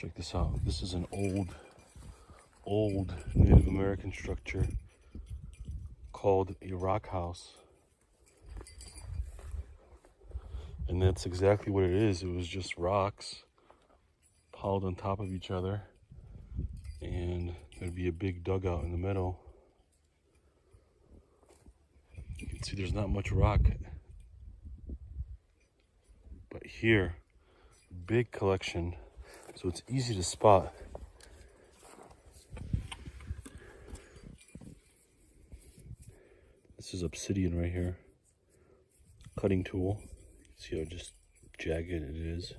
Check this out. This is an old Native American structure called a rock house. And that's exactly what it is. It was just rocks piled on top of each other. And there'd be a big dugout in the middle. You can see there's not much rock. But here, big collection. So it's easy to spot. This is obsidian right here. Cutting tool. See how just jagged it is.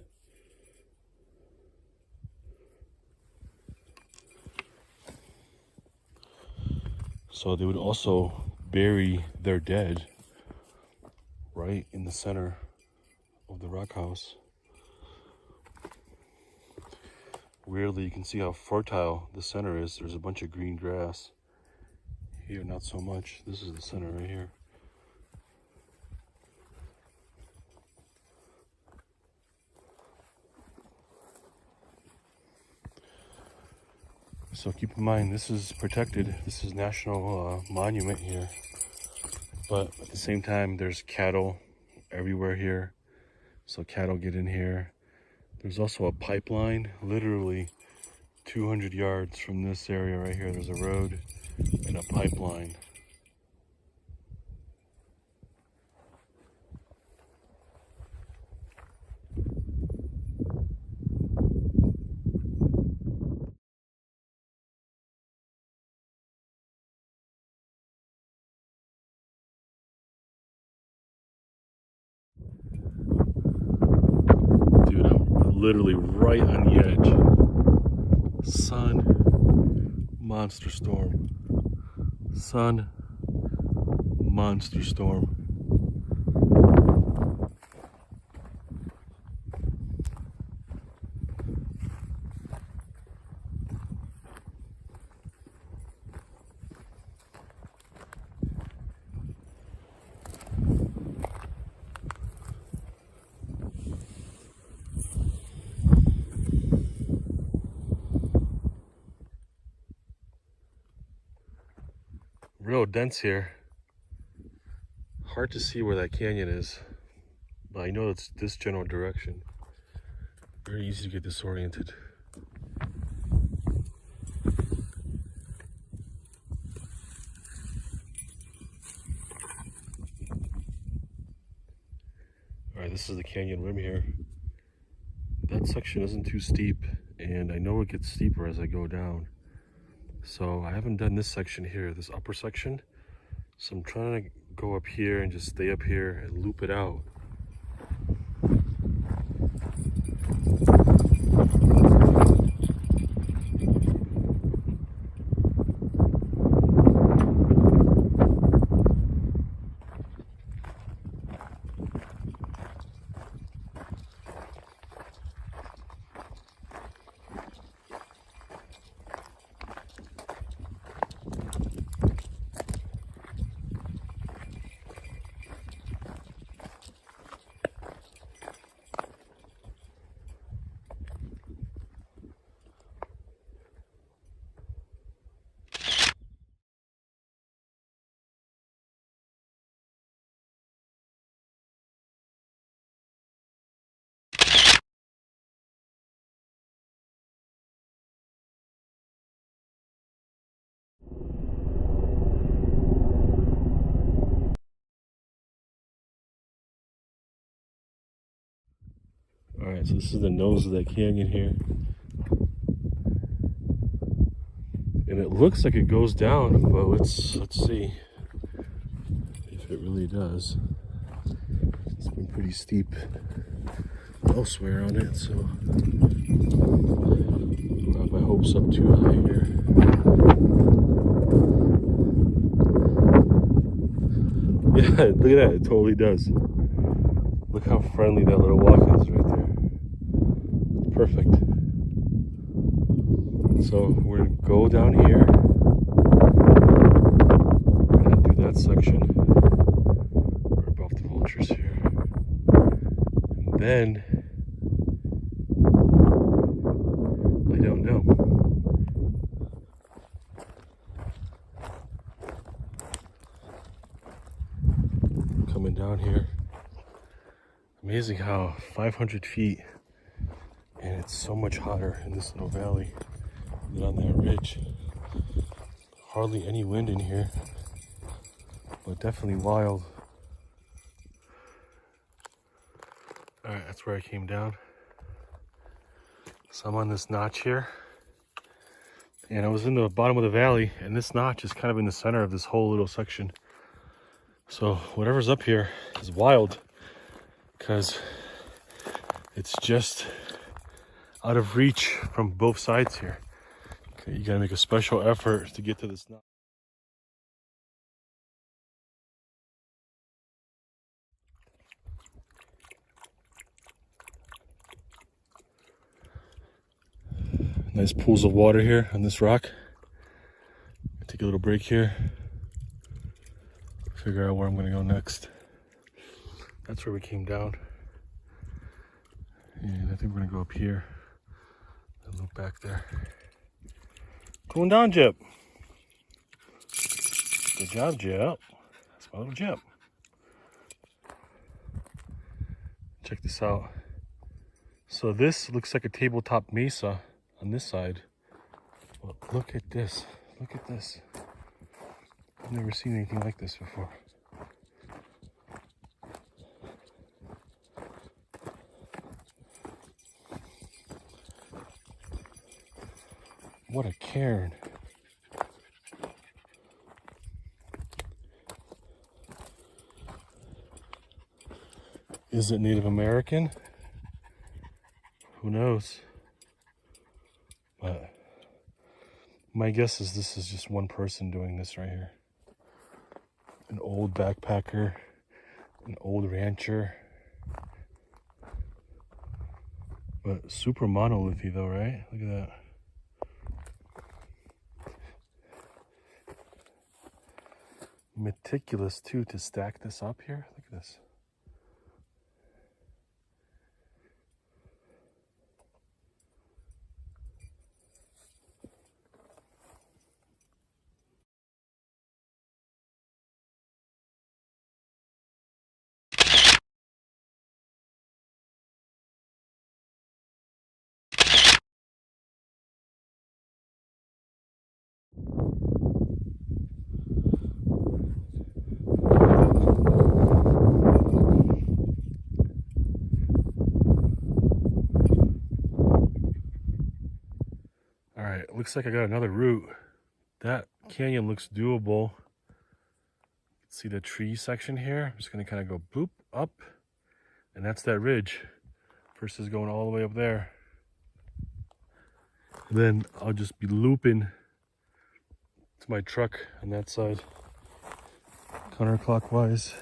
So they would also bury their dead right in the center of the rock house. Weirdly, you can see how fertile the center is. There's a bunch of green grass. Here, not so much. This is the center right here. So keep in mind, this is protected. This is national monument here. But at the same time, there's cattle everywhere here. So cattle get in here. There's also a pipeline, literally 200 yards from this area right here. There's a road and a pipeline. Dude, I'm literally right on the edge. Sun, monster storm. Sun, monster storm. Real dense here. Hard to see where that canyon is, but I know it's this general direction. Very easy to get disoriented. Alright, this is the canyon rim here. That section isn't too steep, and I know it gets steeper as I go down. So I haven't done this section here, this upper section. So I'm trying to go up here and just stay up here and loop it out. Alright, so this is the nose of that canyon here. And it looks like it goes down, but let's see if it really does. It's been pretty steep elsewhere on it, so I'll have my hopes up too high here. Yeah, look at that, it totally does. Look how friendly that little walk is right there. Perfect. So we're gonna go down here. We're gonna do that section. We're above the vultures here. And then don't know. Coming down here. Amazing how 500 feet and it's so much hotter in this little valley than on that ridge. Hardly any wind in here, but definitely wild. Alright, that's where I came down. So I'm on this notch here. And I was in the bottom of the valley, and this notch is kind of in the center of this whole little section. So whatever's up here is wild, because it's just out of reach from both sides here. Okay, you gotta make a special effort to get to this notch. Nice pools of water here on this rock. Take a little break here. Figure out where I'm gonna go next. That's where we came down. And I think we're gonna go up here and look back there. Going down, Jip. Good job, Jip. That's my little Jip. Check this out. So this looks like a tabletop mesa on this side. But look at this. Look at this. I've never seen anything like this before. What a cairn. Is it Native American? Who knows? But my guess is this is just one person doing this right here. An old backpacker, an old rancher. But super monolithy though, right? Look at that. Meticulous too to stack this up here. Look at this. Alright, looks like I got another route. That canyon looks doable. See the tree section here? I'm just gonna kind of go boop up, and that's that ridge versus going all the way up there. And then I'll just be looping to my truck on that side, counterclockwise.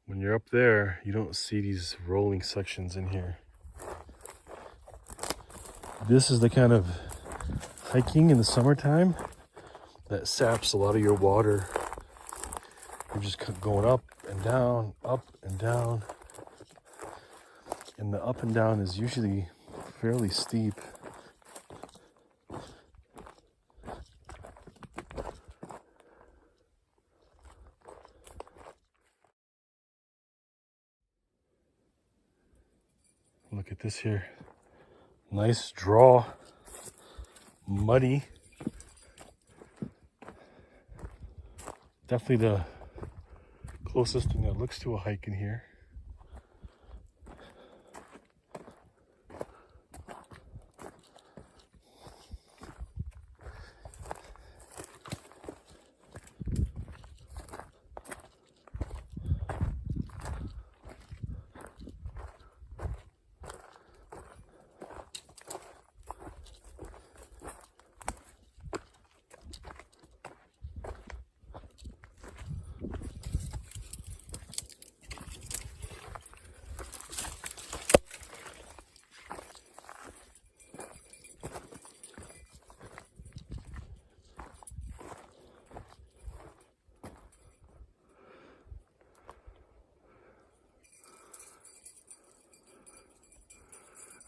When you're up there, you don't see these rolling sections in here. This is the kind of hiking in the summertime that saps a lot of your water. You're just going up and down, up and down. And the up and down is usually fairly steep. Look at this here. Nice draw. Muddy. Definitely the closest thing that looks to a hike in here.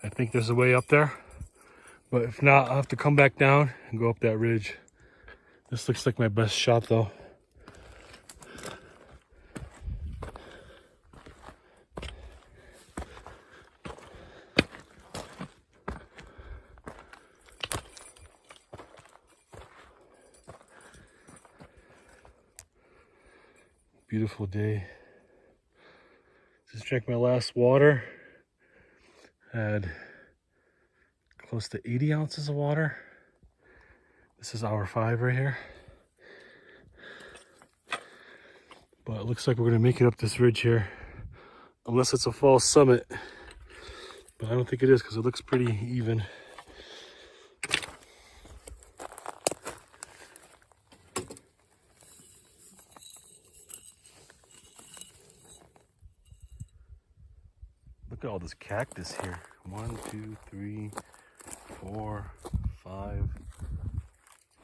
I think there's a way up there, but if not, I'll have to come back down and go up that ridge. This looks like my best shot though. Beautiful day. Just drank my last water. Had close to 80 ounces of water. This is hour 5 right here. But it looks like we're gonna make it up this ridge here. Unless it's a false summit. But I don't think it is because it looks pretty even. Look at all this cactus here. 1, 2, 3, 4, 5,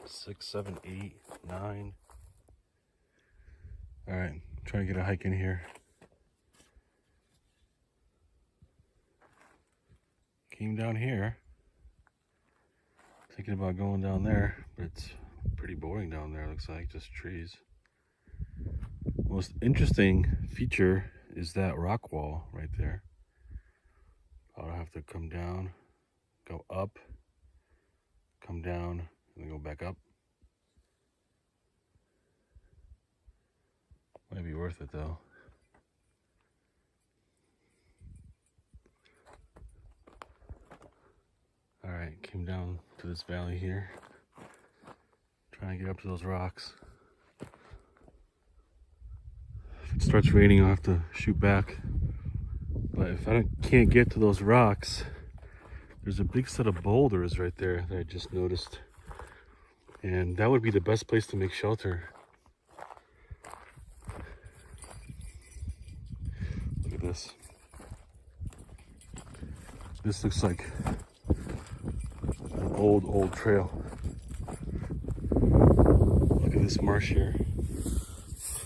6, 7, 8, 9. All right, trying to get a hike in here. Came down here. Thinking about going down there, but it's pretty boring down there. Looks like just trees. Most interesting feature is that rock wall right there. I'll have to come down, go up, come down, and then go back up. Might be worth it though. All right, came down to this valley here. Trying to get up to those rocks. If it starts raining, I'll have to shoot back. But if I can't get to those rocks, there's a big set of boulders right there that I just noticed. And that would be the best place to make shelter. Look at this. This looks like an old trail. Look at this marsh here.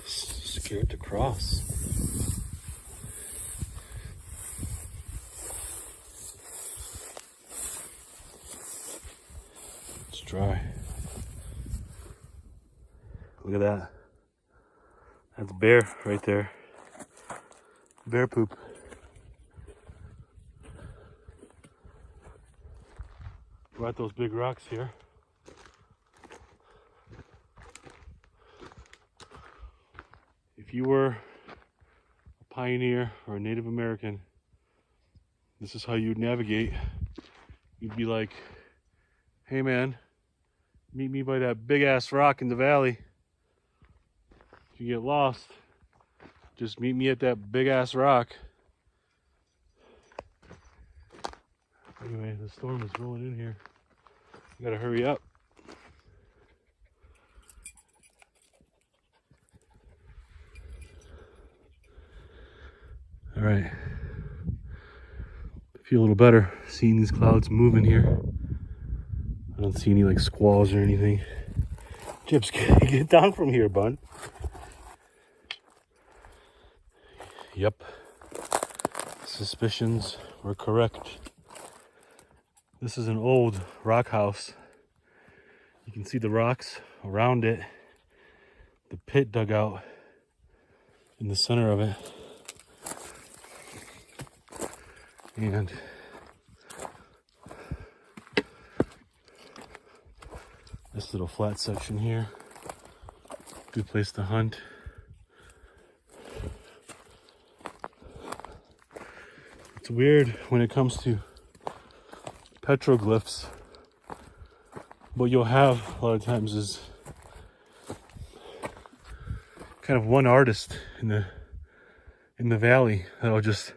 Scared to cross. It's dry. Look at that. That's bear right there. Bear poop. We're at those big rocks here. If you were a pioneer or a Native American, this is how you'd navigate. You'd be like, hey man, meet me by that big ass rock in the valley. If you get lost, just meet me at that big ass rock. Anyway, the storm is rolling in here. I gotta hurry up. All right. Feel a little better seeing these clouds moving here. I don't see any like squalls or anything. Chips, get down from here, bud. Yep. Suspicions were correct. This is an old rock house. You can see the rocks around it. The pit dug out in the center of it. And this little flat section here. Good place to hunt. It's weird when it comes to petroglyphs. What you'll have a lot of times is kind of one artist in the valley that'll just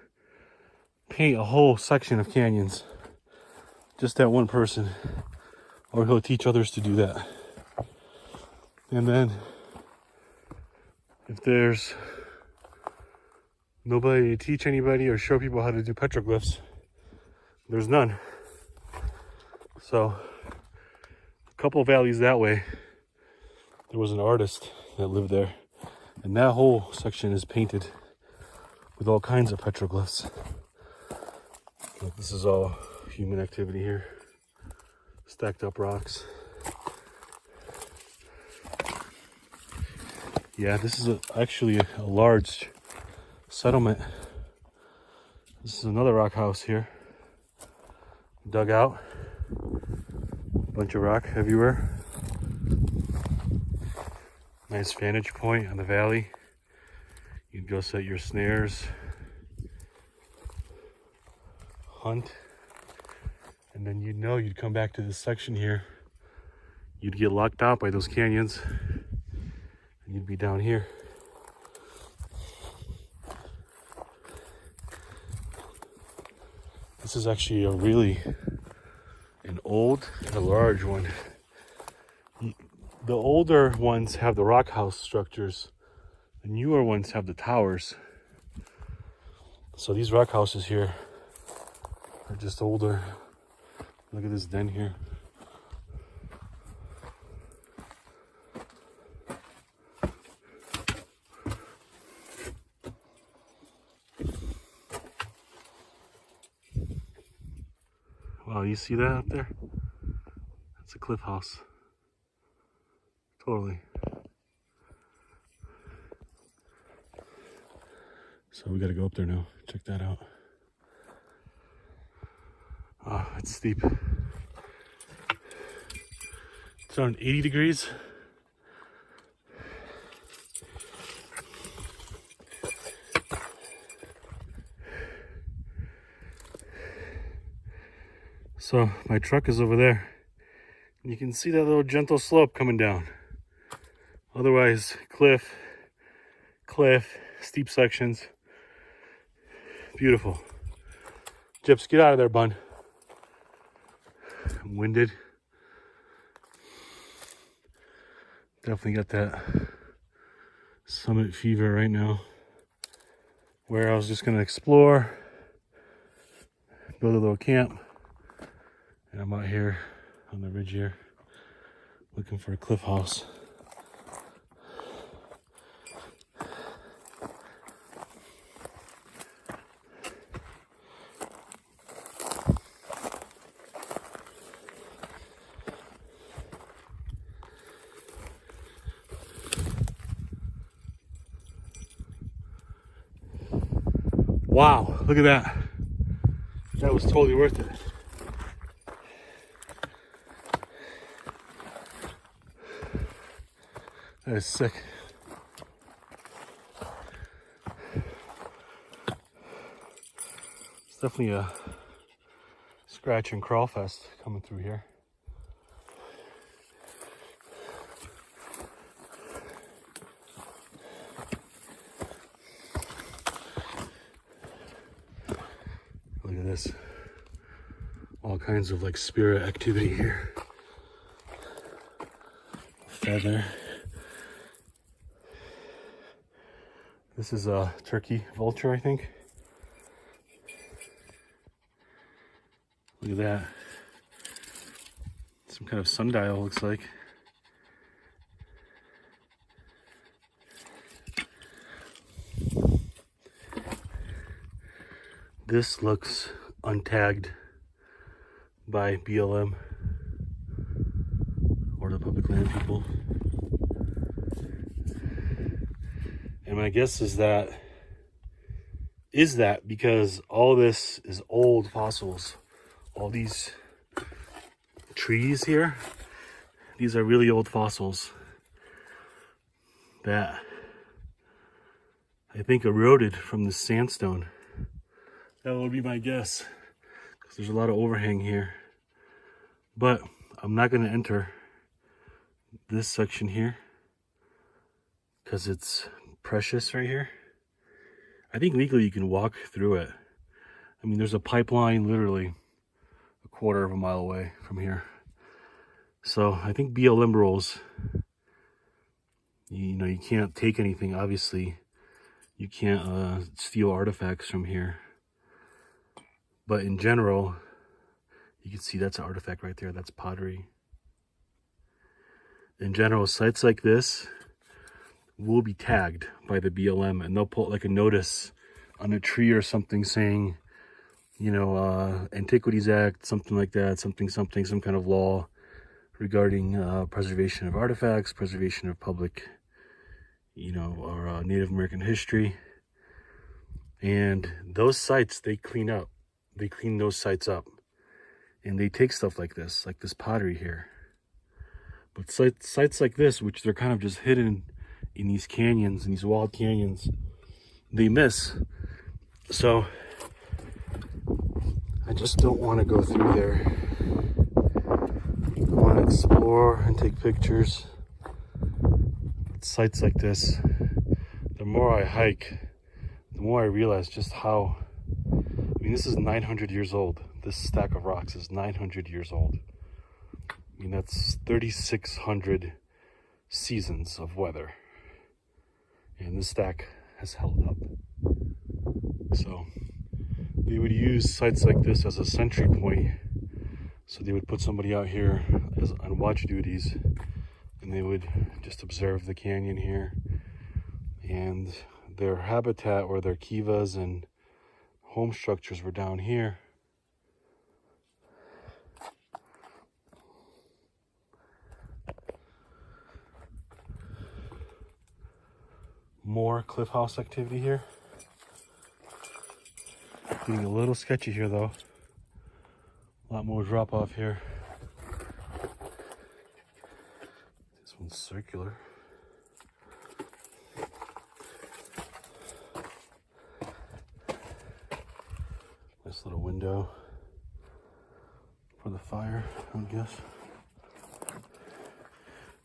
paint a whole section of canyons. Just that one person. Or he'll teach others to do that. And then if there's nobody to teach anybody or show people how to do petroglyphs, there's none. So a couple of valleys that way, there was an artist that lived there. And that whole section is painted with all kinds of petroglyphs. Look, this is all human activity here. Stacked up rocks. Yeah, this is actually a large settlement. This is another rock house here. Dug out. A bunch of rock everywhere. Nice vantage point on the valley. You can go set your snares, hunt, and then you'd come back to this section here. You'd get locked out by those canyons, and you'd be down here. This is actually an old and a large one. The older ones have the rock house structures. The newer ones have the towers. So these rock houses here are just older. Look at this den here. Wow, you see that up there? That's a cliff house. Totally. So we gotta go up there now. Check that out. Ah, it's steep. It's around 80 degrees. So my truck is over there. You can see that little gentle slope coming down. Otherwise, cliff, steep sections. Beautiful. Gyps, get out of there, bun. I'm winded. Definitely got that summit fever right now. Where I was just gonna explore, build a little camp. And I'm out here on the ridge here, looking for a cliff house. Wow, look at that. That was totally worth it. That is sick. It's definitely a scratch and crawl fest coming through here. Look at this. All kinds of like spirit activity here. Feather. This is a turkey vulture, I think. Look at that. Some kind of sundial, looks like. This looks untagged by BLM or the public land people. And my guess is that because all this is old fossils. All these trees here, these are really old fossils that I think eroded from the sandstone. That would be my guess, because there's a lot of overhang here. But I'm not going to enter this section here because it's precious right here. I think legally you can walk through it. I mean, there's a pipeline literally a quarter of a mile away from here. So I think BLM rules, you can't take anything, obviously. You can't steal artifacts from here. But in general, you can see that's an artifact right there. That's pottery. In general, sites like this will be tagged by the BLM, and they'll put like a notice on a tree or something saying you know, Antiquities Act, something like that, some kind of law regarding preservation of artifacts, preservation of public, you know, or Native American history. And those sites, they clean up. They clean those sites up. And they take stuff like this pottery here. But sites like this, which they're kind of just hidden in these canyons, in these wild canyons, they miss. So I just don't want to go through there. I want to explore and take pictures. Sites like this, the more I hike, the more I realize just how, I mean, this is 900 years old. This stack of rocks is 900 years old. I mean, that's 3,600 seasons of weather. And this stack has held up. So they would use sites like this as a sentry point. So they would put somebody out here on watch duties, and they would just observe the canyon here. And their habitat, or their kivas and home structures, were down here. More cliff house activity here. Getting a little sketchy here though. A lot more drop off here. This one's circular. Nice little window for the fire, I would guess.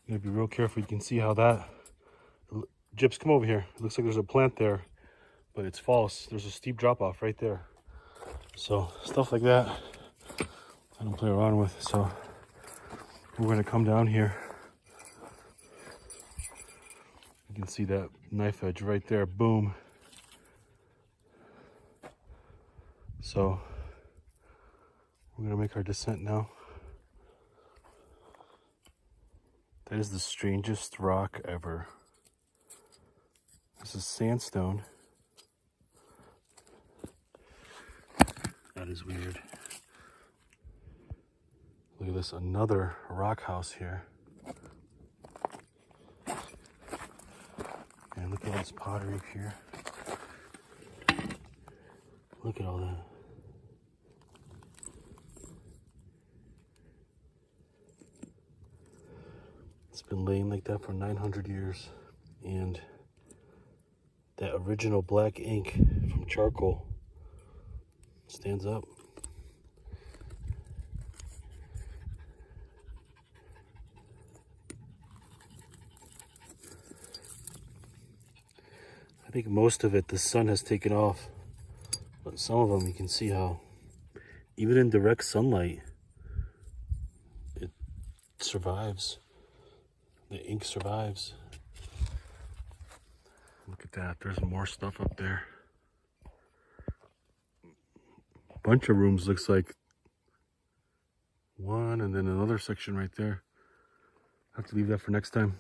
You gotta be real careful. You can see how that, Gyps, come over here. It looks like there's a plant there, but it's false. There's a steep drop off right there. So stuff like that, I don't play around with. So we're gonna come down here. You can see that knife edge right there, boom. So we're gonna make our descent now. That is the strangest rock ever. This is sandstone. That is weird. Look at this, another rock house here. And look at all this pottery here. Look at all that. It's been laying like that for 900 years. And that original black ink from charcoal stands up. I think most of it, the sun has taken off. But some of them, you can see how, even in direct sunlight, it survives. The ink survives. Look at that, there's more stuff up there. Bunch of rooms, looks like. One, and then another section right there. I have to leave that for next time.